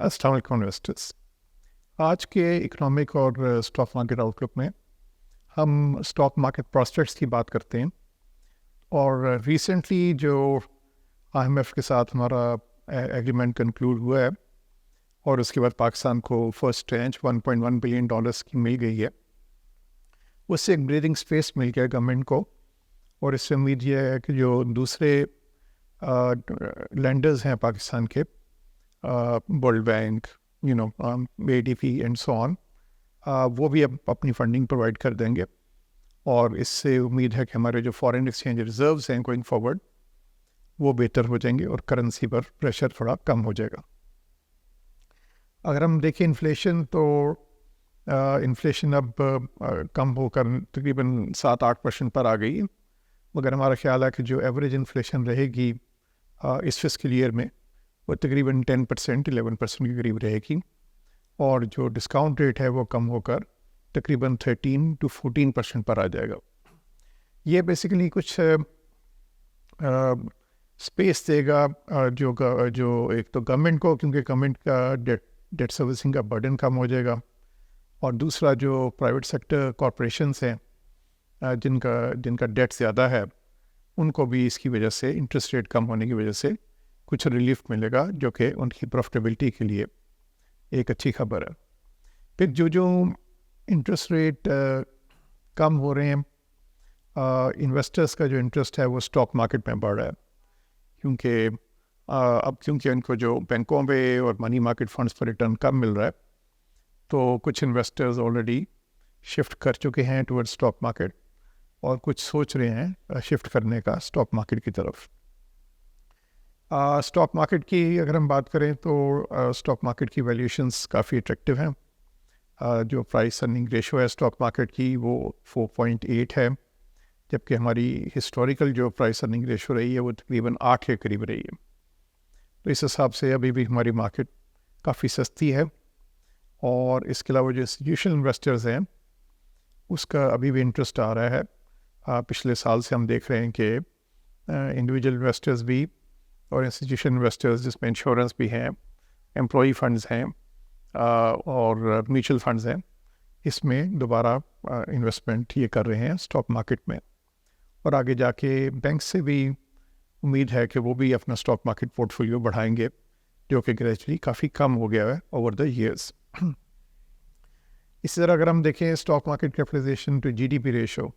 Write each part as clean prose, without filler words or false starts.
अस्सलाम वालेकुम इन्वेस्टर्स। आज के इकोनॉमिक और स्टॉक मार्केट आउटलुक में हम स्टॉक मार्केट प्रॉस्पेक्ट्स की बात करते हैं। और रिसेंटली जो आईएमएफ के साथ हमारा एग्रीमेंट कंक्लूड हुआ है और उसके बाद पाकिस्तान को फर्स्ट ट्रेंच $1.1 बिलियन की मिल गई है, उससे एक ब्रीदिंग स्पेस मिल गया गवर्नमेंट को। और इससे उम्मीद ये है कि जो दूसरे लैंडर्स हैं पाकिस्तान के, world bank, ADB and so on, वो भी अब अपनी फंडिंग प्रोवाइड कर देंगे। और इससे उम्मीद है कि हमारे जो फॉरेन एक्सचेंज रिजर्व्स हैं गोइंग फॉरवर्ड वो बेहतर हो जाएंगे और करेंसी पर प्रेशर थोड़ा कम हो जाएगा। अगर हम देखें इन्फ्लेशन, तो इन्फ्लेशन अब कम होकर तकरीबन 7-8% पर आ गई है, मगर हमारा ख्याल है कि जो एवरेज इन्फ्लेशन रहेगी इस फिस्कल ईयर में वो तकरीबन 10%, 11% के करीब रहेगी। और जो डिस्काउंट रेट है वो कम होकर तकरीबन 13 to 14% पर आ जाएगा। ये बेसिकली कुछ स्पेस देगा जो एक तो गवर्नमेंट को, क्योंकि गवर्नमेंट का डेट सर्विसिंग का बर्डन कम हो जाएगा, और दूसरा जो प्राइवेट सेक्टर कॉरपोरेशंस हैं जिनका डेट ज़्यादा है, उनको भी इसकी वजह से, इंटरेस्ट रेट कम होने की वजह से कुछ रिलीफ मिलेगा, जो कि उनकी प्रॉफिटेबिलिटी के लिए एक अच्छी खबर है। फिर जो इंटरेस्ट रेट कम हो रहे हैं, इन्वेस्टर्स का जो इंटरेस्ट है वो स्टॉक मार्केट में बढ़ रहा है, क्योंकि उनको जो बैंकों में और मनी मार्केट फंड्स पर रिटर्न कम मिल रहा है, तो कुछ इन्वेस्टर्स ऑलरेडी शिफ्ट कर चुके हैं टुवर्ड्स स्टॉक मार्केट और कुछ सोच रहे हैं शिफ्ट करने का स्टॉक मार्केट की तरफ। स्टॉक मार्केट की अगर हम बात करें तो स्टॉक मार्केट की वैल्यूएशंस काफ़ी अट्रैक्टिव हैं। जो प्राइस अर्निंग रेशो है स्टॉक मार्केट की वो 4.8 है, जबकि हमारी हिस्टोरिकल जो प्राइस अर्निंग रेशो रही है वो तकरीबन 8 के करीब रही है। तो इस हिसाब से अभी भी हमारी मार्केट काफ़ी सस्ती है। और इसके अलावा जो इंस्टीट्यूशनल इन्वेस्टर्स हैं उसका अभी भी इंटरेस्ट आ रहा है। पिछले साल से हम देख रहे हैं कि इंडिविजुअल इन्वेस्टर्स भी और इंस्टीट्यूशनल इन्वेस्टर्स, जिसमें इंश्योरेंस भी हैं, एम्प्लॉई फंड्स हैं और म्यूचुअल फंड्स हैं, इसमें दोबारा इन्वेस्टमेंट ये कर रहे हैं स्टॉक मार्केट में। और आगे जाके बैंक से भी उम्मीद है कि वो भी अपना स्टॉक मार्केट पोर्टफोलियो बढ़ाएंगे, जो कि ग्रेजुअली काफ़ी कम हो गया है ओवर द ईयर्स। इसी तरह अगर हम देखें stock market capitalization to GDP ratio,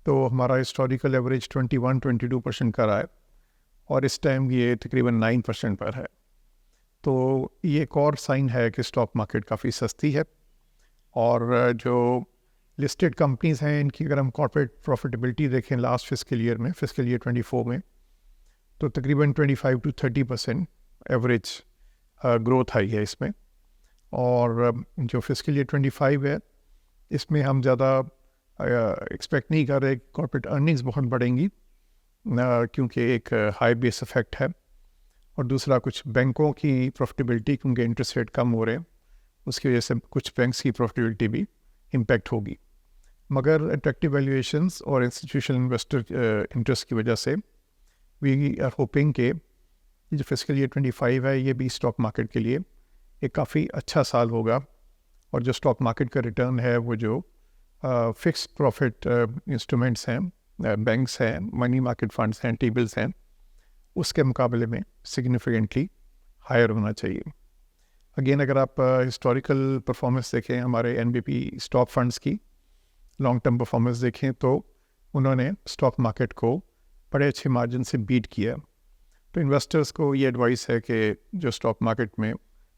तो हमारा हिस्टोरिकल एवरेज 21-22% का रहा है और इस टाइम ये तकरीबन 9% पर है। तो ये एक और साइन है कि स्टॉक मार्केट काफ़ी सस्ती है। और जो लिस्टेड कंपनीज़ हैं, इनकी अगर हम कॉर्पोरेट प्रॉफिटेबिलिटी देखें लास्ट फिस्कल ईयर में, फिस्कल ईयर 24 में, तो तकरीबन 25 to 30% एवरेज ग्रोथ आई है इसमें। और जो फिस्कल ईयर 25 है, इसमें हम ज़्यादा एक्सपेक्ट नहीं कर रहे कॉर्पोरेट अर्निंग्स बहुत बढ़ेंगी, क्योंकि एक हाई बेस इफेक्ट है, और दूसरा कुछ बैंकों की प्रॉफिटेबिलिटी, क्योंकि इंटरेस्ट रेट कम हो रहे हैं, उसकी वजह से कुछ बैंक्स की प्रॉफिटेबिलिटी भी इम्पेक्ट होगी। मगर अट्रैक्टिव वैल्यूएशंस और इंस्टीट्यूशनल इन्वेस्टर इंटरेस्ट की वजह से वी आर होपिंग कि जो फिस्कल ईयर 25 है ये भी स्टॉक मार्केट के लिए एक काफ़ी अच्छा साल होगा। और जो स्टॉक मार्केट का रिटर्न है वो जो फिक्स प्रॉफिट इंस्ट्रूमेंट्स हैं, बैंक्स हैं, मनी मार्केट फंड्स हैं, टेबल्स हैं, उसके मुकाबले में सिग्निफिकेंटली हायर होना चाहिए। अगेन अगर आप हिस्टोरिकल परफॉर्मेंस देखें हमारे NBP स्टॉक फंड्स की, लॉन्ग टर्म परफॉर्मेंस देखें, तो उन्होंने स्टॉक मार्केट को बड़े अच्छे मार्जिन से बीट किया। तो इन्वेस्टर्स को ये एडवाइस है कि जो स्टॉक मार्केट में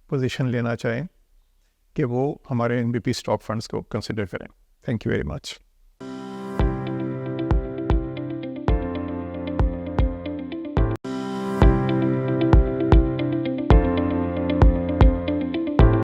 पोजीशन लेना चाहें कि वो हमारे NBP स्टॉक फंड्स को कंसिडर करें। Thank you very much.